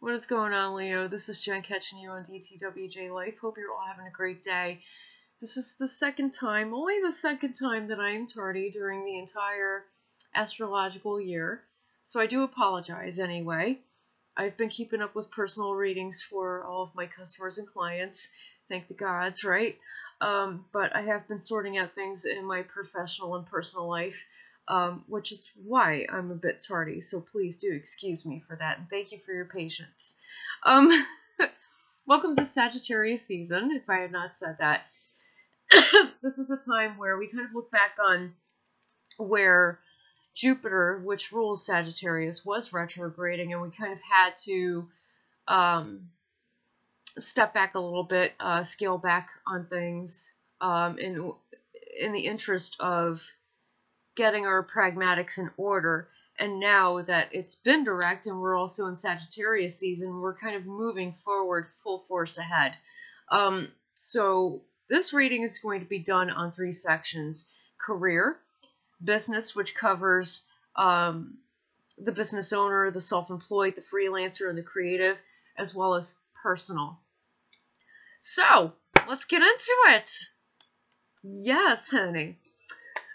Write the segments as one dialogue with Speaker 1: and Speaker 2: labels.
Speaker 1: What is going on, Leo? This is Jen catching you on DTWJLife. Hope you're all having a great day. This is the only the second time that I am tardy during the entire astrological year. So I do apologize anyway. I've been keeping up with personal readings for all of my customers and clients. Thank the gods, right? But I have been sorting out things in my professional and personal life. Which is why I'm a bit tardy, so please do excuse me for that, and thank you for your patience. Welcome to Sagittarius season, if I had not said that. This is a time where we kind of look back on where Jupiter, which rules Sagittarius, was retrograding, and we kind of had to step back a little bit, scale back on things, in the interest of getting our pragmatics in order. And now that it's been direct and we're also in Sagittarius season, we're kind of moving forward full force ahead. So this reading is going to be done on 3 sections: career, business, which covers the business owner, the self-employed, the freelancer, and the creative, as well as personal. So let's get into it. Yes, honey.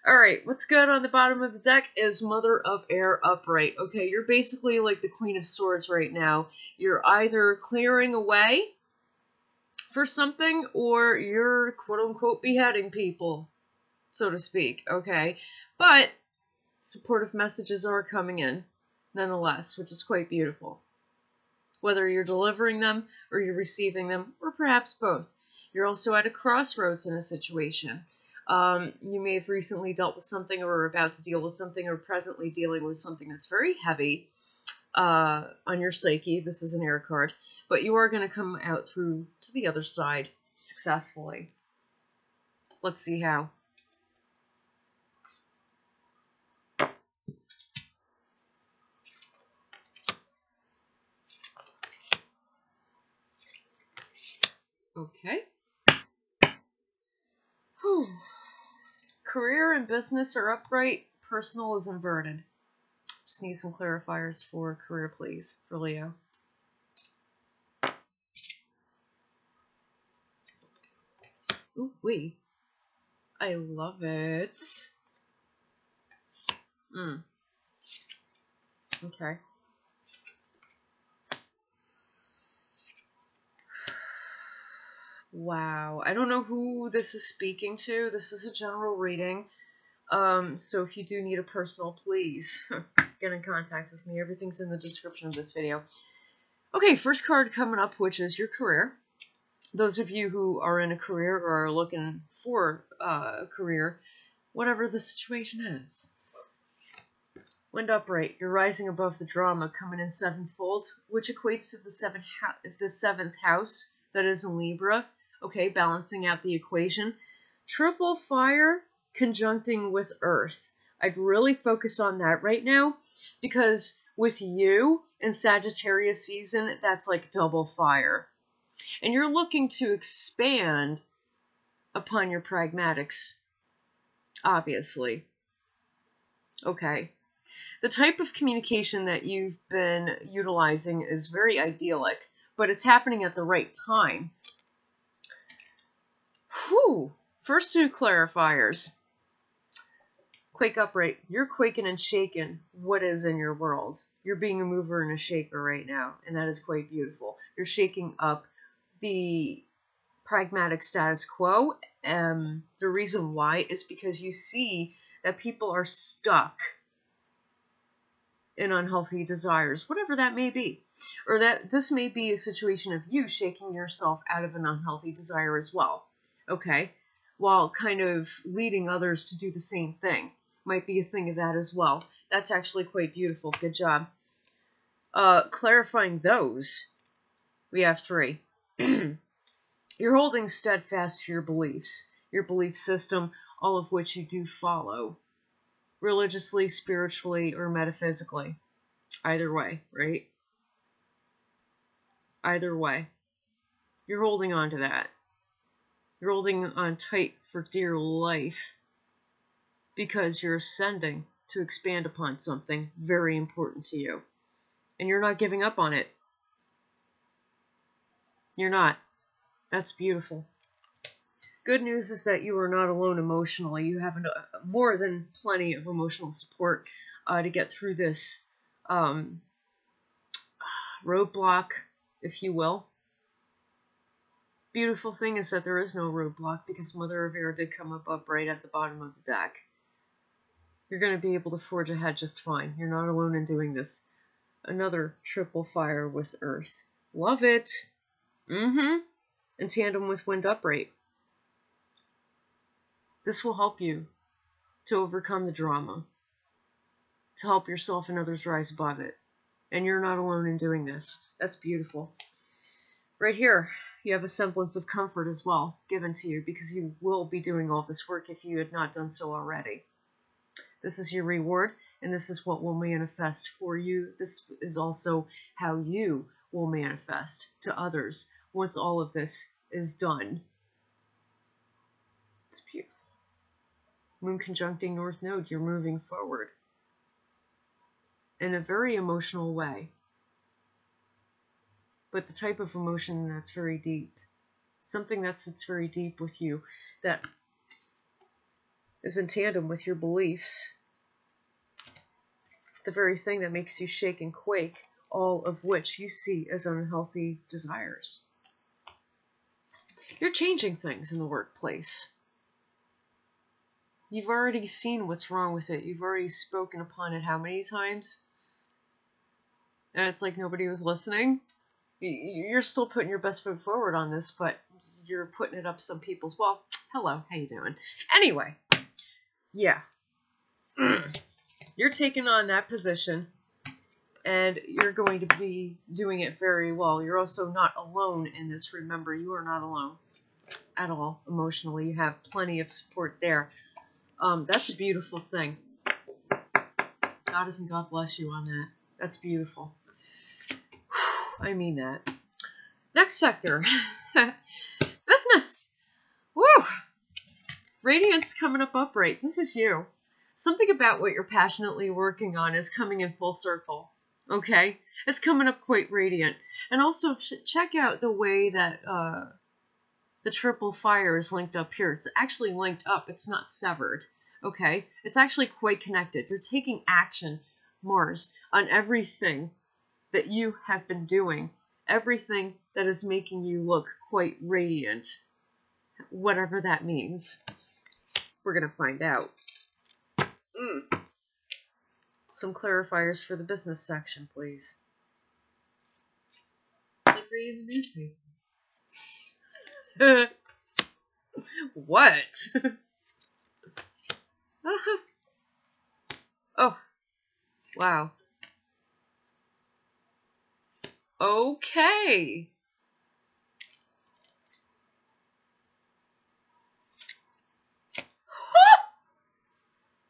Speaker 1: Alright, what's good on the bottom of the deck is Mother of Air upright. Okay, you're basically like the Queen of Swords right now. You're either clearing away for something, or you're quote-unquote beheading people, so to speak, okay? But supportive messages are coming in, nonetheless, which is quite beautiful. Whether you're delivering them, or you're receiving them, or perhaps both. You're also at a crossroads in a situation. You may have recently dealt with something, or are about to deal with something, or presently dealing with something that's very heavy on your psyche. This is an air card. But you are going to come out through to the other side successfully. Let's see how. Okay. Whew. Career and business are upright. Personal is inverted. Just need some clarifiers for career, please, for Leo. Ooh, wee. I love it. Okay. Wow. I don't know who this is speaking to. This is a general reading. So if you do need a personal, please get in contact with me. Everything's in the description of this video. Okay, first card coming up, which is your career. Those of you who are in a career or are looking for a career, whatever the situation is. Wind upright. You're rising above the drama, coming in sevenfold, which equates to the seventh house that is in Libra. Okay, balancing out the equation. Triple fire conjuncting with Earth. I'd really focus on that right now, because with you in Sagittarius season, that's like double fire. And you're looking to expand upon your pragmatics, obviously. Okay. The type of communication that you've been utilizing is very idyllic, but it's happening at the right time. Whew. First 2 clarifiers. Quake upright. You're quaking and shaking what is in your world. You're being a mover and a shaker right now, and that is quite beautiful. You're shaking up the pragmatic status quo. The reason why is because you see that people are stuck in unhealthy desires, whatever that may be. Or that this may be a situation of you shaking yourself out of an unhealthy desire as well. Okay? While kind of leading others to do the same thing. Might be a thing of that as well. That's actually quite beautiful. Good job. Clarifying those, we have 3. You're holding steadfast to your beliefs, your belief system, all of which you do follow. Religiously, spiritually, or metaphysically. Either way, right? Either way. You're holding on to that. You're holding on tight for dear life, because you're ascending to expand upon something very important to you. And you're not giving up on it. You're not. That's beautiful. Good news is that you are not alone emotionally. You have more than plenty of emotional support to get through this roadblock, if you will. Beautiful thing is that there is no roadblock because Mother of Air did come up right at the bottom of the deck. You're going to be able to forge ahead just fine. You're not alone in doing this. Another triple fire with Earth. Love it. In tandem with Wind Upright. This will help you to overcome the drama, to help yourself and others rise above it. And you're not alone in doing this. That's beautiful. Right here, you have a semblance of comfort as well given to you because you will be doing all this work if you had not done so already. This is your reward, and this is what will manifest for you. This is also how you will manifest to others once all of this is done. It's beautiful. Moon conjuncting North Node, you're moving forward in a very emotional way, but the type of emotion that's very deep, something that sits very deep with you, that is in tandem with your beliefs, the very thing that makes you shake and quake, all of which you see as unhealthy desires. You're changing things in the workplace. You've already seen what's wrong with it. You've already spoken upon it how many times? And it's like nobody was listening. You're still putting your best foot forward on this, but you're putting it up some people's, well, hello, how you doing? Anyway, yeah. You're taking on that position, and you're going to be doing it very well. You're also not alone in this. Remember, you are not alone at all emotionally. You have plenty of support there. That's a beautiful thing. Goddess and God bless you on that. That's beautiful. I mean that. Next sector. Business. Woo! Radiance coming up upright. This is you. Something about what you're passionately working on is coming in full circle. Okay? It's coming up quite radiant. And also, check out the way that the triple fire is linked up here. It's actually linked up. It's not severed. Okay? It's actually quite connected. You're taking action, Mars, on everything that you have been doing. Everything that is making you look quite radiant. Whatever that means. We're going to find out. Some clarifiers for the business section, please. It's like reading the newspaper. What? Oh, wow. Okay.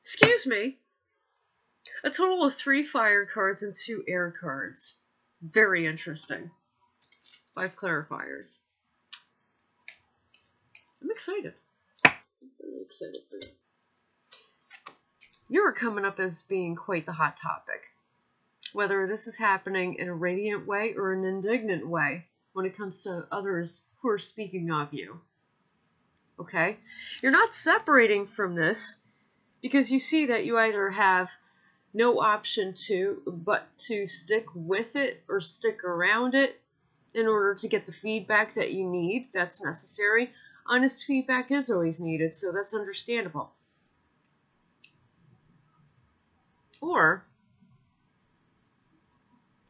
Speaker 1: Excuse me. A total of 3 fire cards and 2 air cards. Very interesting. 5 clarifiers. I'm excited. I'm really excited for you. You are coming up as being quite the hot topic. Whether this is happening in a radiant way or an indignant way when it comes to others who are speaking of you. Okay? You're not separating from this because you see that you either have no option but to stick with it or stick around it in order to get the feedback that you need. That's necessary. Honest feedback is always needed, so that's understandable. Or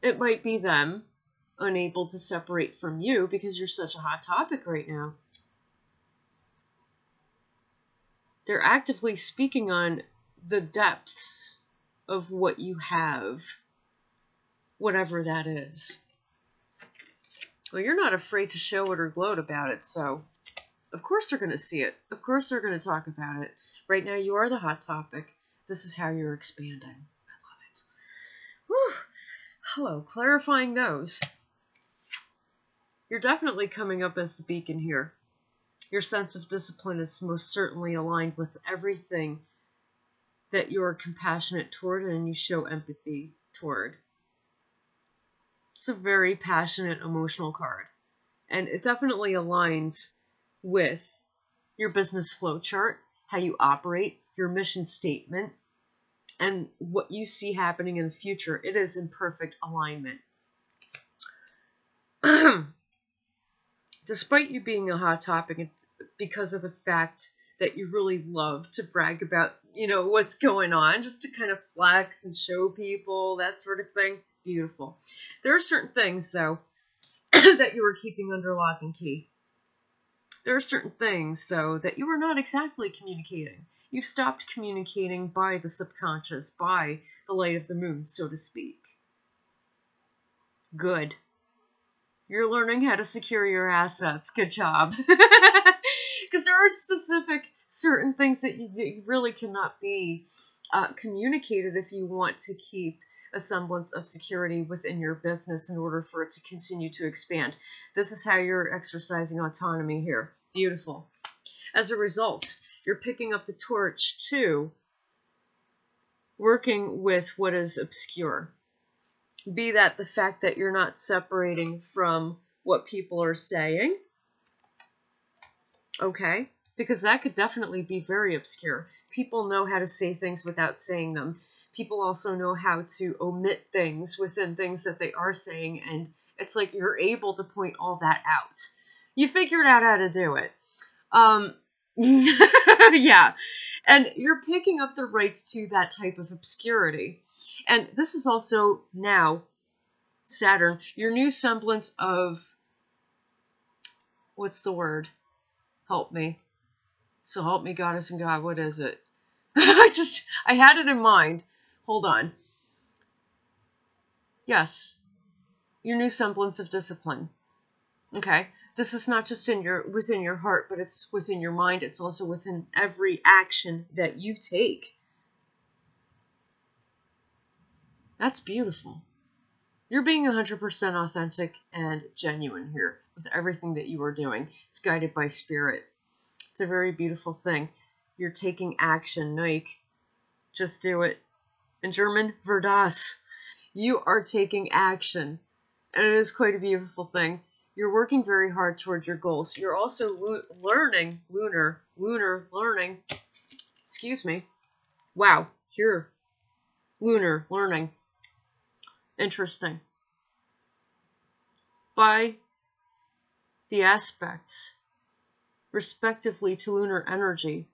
Speaker 1: it might be them unable to separate from you because you're such a hot topic right now. They're actively speaking on the depths of what you have, whatever that is. Well, you're not afraid to show it or gloat about it, so of course they're going to see it. Of course they're going to talk about it. Right now you are the hot topic. This is how you're expanding. I love it. Whew. Hello, clarifying those. You're definitely coming up as the beacon here. Your sense of discipline is most certainly aligned with everything that you're compassionate toward and you show empathy toward. It's a very passionate, emotional card. And it definitely aligns with your business flow chart, how you operate, your mission statement, and what you see happening in the future. It is in perfect alignment. Despite you being a hot topic, because of the fact that you really love to brag about, what's going on, just to kind of flex and show people, that sort of thing. Beautiful. There are certain things, though, that you are keeping under lock and key. There are certain things, though, that you are not exactly communicating. You've stopped communicating by the subconscious, by the light of the moon, so to speak. Good. You're learning how to secure your assets. Good job. Because there are certain things that you really cannot be communicated if you want to keep a semblance of security within your business in order for it to continue to expand. This is how you're exercising autonomy here. Beautiful. As a result, you're picking up the torch to working with what is obscure. Be that the fact that you're not separating from what people are saying. Okay? Because that could definitely be very obscure. People know how to say things without saying them. People also know how to omit things within things that they are saying, and it's like you're able to point all that out. You figured out how to do it. Yeah. And you're picking up the rights to that type of obscurity. And this is also now, Saturn, your new semblance of, what's the word? Help me. So help me, goddess and God, what is it? I had it in mind. Hold on. Yes. Your new semblance of discipline. Okay. This is not just within your heart, but it's within your mind. It's also within every action that you take. That's beautiful. You're being 100% authentic and genuine here with everything that you are doing. It's guided by spirit. It's a very beautiful thing. You're taking action, like, just do it. In German, ver das. You are taking action. And it is quite a beautiful thing. You're working very hard towards your goals. You're also learning, lunar learning. Excuse me. Wow, here. Lunar learning. Interesting. By the aspects, respectively to lunar energy,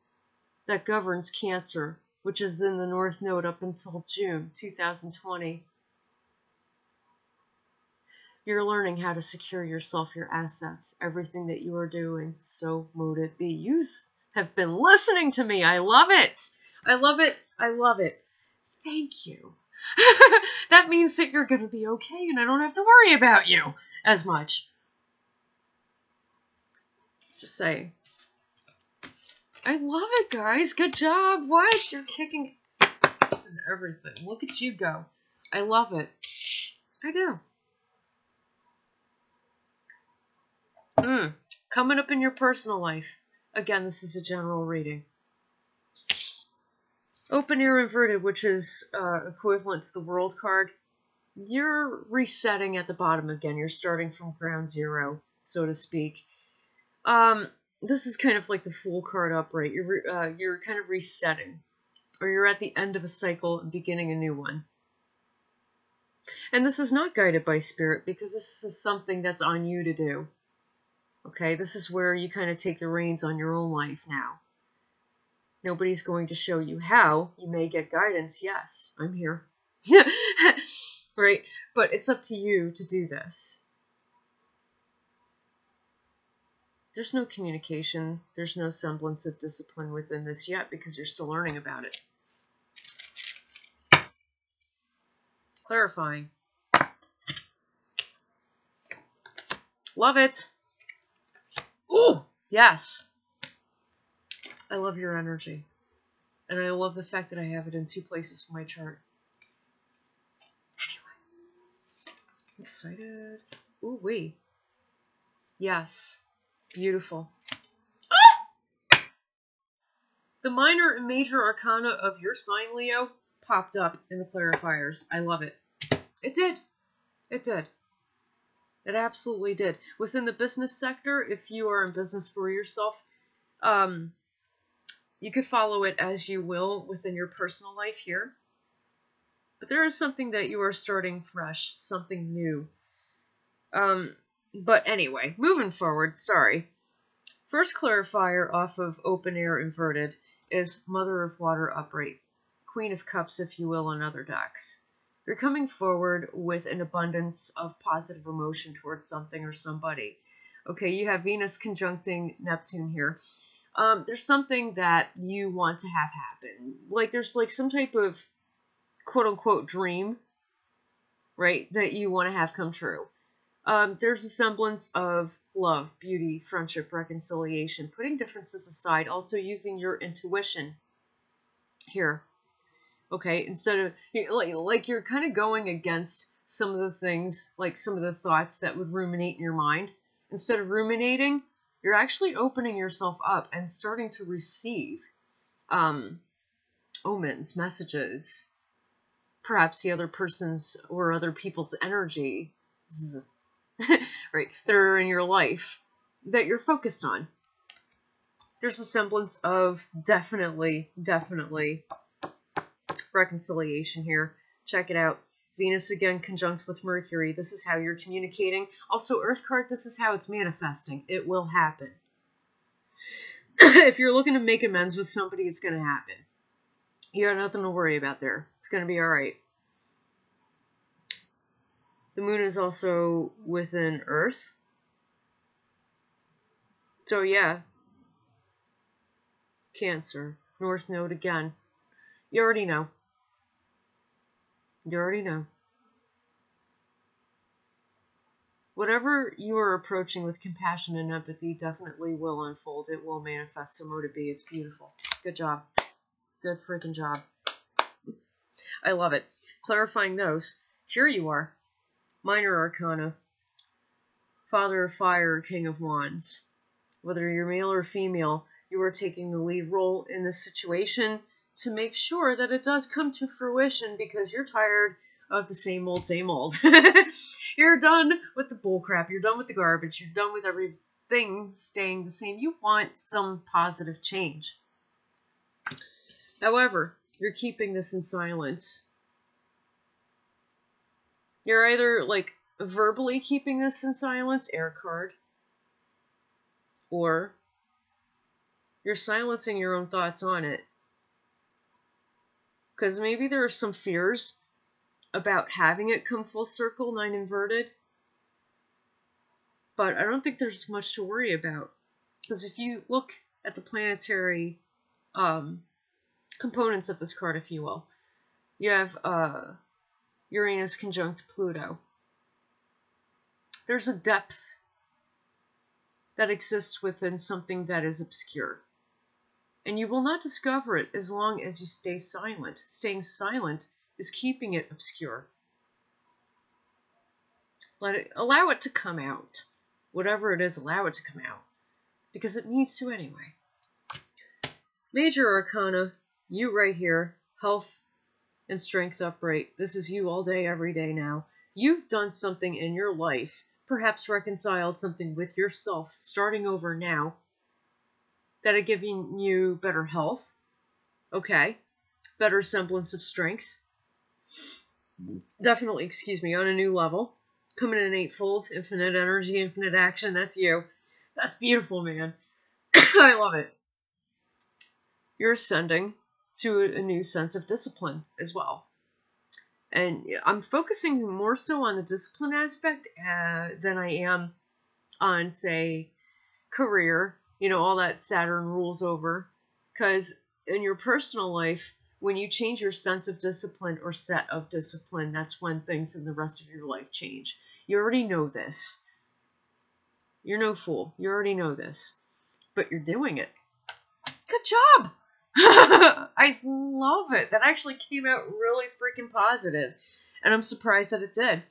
Speaker 1: that governs Cancer, which is in the North Node up until June 2020. You're learning how to secure yourself, your assets, everything that you are doing. So mote it be. You have been listening to me. I love it. I love it. I love it. Thank you. That means that you're going to be okay and I don't have to worry about you as much. Just saying. I love it, guys. Good job. What? You're kicking ass and everything. Look at you go. I love it. I do. Coming up in your personal life. Again, this is a general reading. Open ear inverted, which is equivalent to the world card. You're resetting at the bottom again. You're starting from ground zero, so to speak. This is kind of like the Fool card upright. You're kind of resetting, or you're at the end of a cycle and beginning a new one. And this is not guided by spirit because this is something that's on you to do. Okay, this is where you kind of take the reins on your own life now. Nobody's going to show you how. You may get guidance. Yes, I'm here. Right? But it's up to you to do this. There's no communication. There's no semblance of discipline within this yet because you're still learning about it. Clarifying. Love it. Ooh, yes. I love your energy. And I love the fact that I have it in 2 places for my chart. Anyway. I'm excited. Ooh, wee. Yes. Beautiful. Ah! The minor and major arcana of your sign, Leo, popped up in the clarifiers. I love it. It did. It did. It absolutely did. Within the business sector, if you are in business for yourself, you could follow it as you will within your personal life here. But there is something that you are starting fresh, something new. But anyway, moving forward, sorry. First clarifier off of open air inverted is Mother of Water upright. Queen of Cups, if you will, on other decks. You're coming forward with an abundance of positive emotion towards something or somebody. Okay, you have Venus conjuncting Neptune here. There's something that you want to have happen. Like, there's like some type of quote-unquote dream, right, that you want to have come true. There's a semblance of love, beauty, friendship, reconciliation, putting differences aside, also using your intuition here. Okay, instead of, like you're kind of going against some of the things, like some of the thoughts that would ruminate in your mind. Instead of ruminating, you're actually opening yourself up and starting to receive omens, messages, perhaps the other person's or other people's energy, right, that are in your life that you're focused on. There's a semblance of definitely reconciliation here. Check it out. Venus again conjunct with Mercury. This is how you're communicating. Also, Earth card, this is how it's manifesting. It will happen. If you're looking to make amends with somebody, it's going to happen. You got nothing to worry about there. It's going to be alright. The moon is also within Earth. So yeah. Cancer. North Node again. You already know. You already know. Whatever you are approaching with compassion and empathy definitely will unfold. It will manifest. So to be. It's beautiful. Good job. Good freaking job. I love it. Clarifying those. Here you are. Minor Arcana. Father of Fire, King of Wands. Whether you're male or female, you are taking the lead role in this situation to make sure that it does come to fruition, because you're tired of the same old, same old. You're done with the bullcrap. You're done with the garbage. You're done with everything staying the same. You want some positive change. However, you're keeping this in silence. You're either, like, verbally keeping this in silence, air card, or you're silencing your own thoughts on it. Because maybe there are some fears about having it come full circle, 9 inverted. But I don't think there's much to worry about. Because if you look at the planetary components of this card, if you will, you have Uranus conjunct Pluto. There's a depth that exists within something that is obscure. And you will not discover it as long as you stay silent. Staying silent is keeping it obscure. Allow it to come out. Whatever it is, allow it to come out. Because it needs to anyway. Major Arcana, you right here, health and strength upright. This is you all day, every day now. You've done something in your life, perhaps reconciled something with yourself, starting over now, that are giving you better health, okay, better semblance of strength, definitely, on a new level, coming in eightfold, infinite energy, infinite action, that's you. That's beautiful, man. I love it. You're ascending to a new sense of discipline as well. And I'm focusing more so on the discipline aspect than I am on, say, career. You know, all that Saturn rules over. Because in your personal life, when you change your sense of discipline or set of discipline, that's when things in the rest of your life change. You already know this. You're no fool. You already know this. But you're doing it. Good job! I love it. That actually came out really freaking positive. And I'm surprised that it did.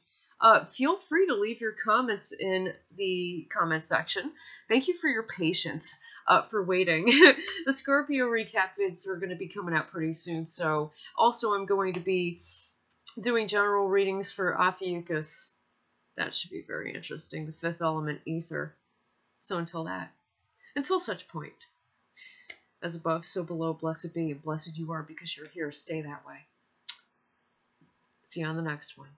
Speaker 1: Feel free to leave your comments in the comment section. Thank you for your patience, for waiting. The Scorpio recap vids are going to be coming out pretty soon. So also I'm going to be doing general readings for Ophiuchus That should be very interesting. The fifth element, ether. So until such point, as above, so below, blessed be, and blessed you are because you're here. Stay that way. See you on the next one.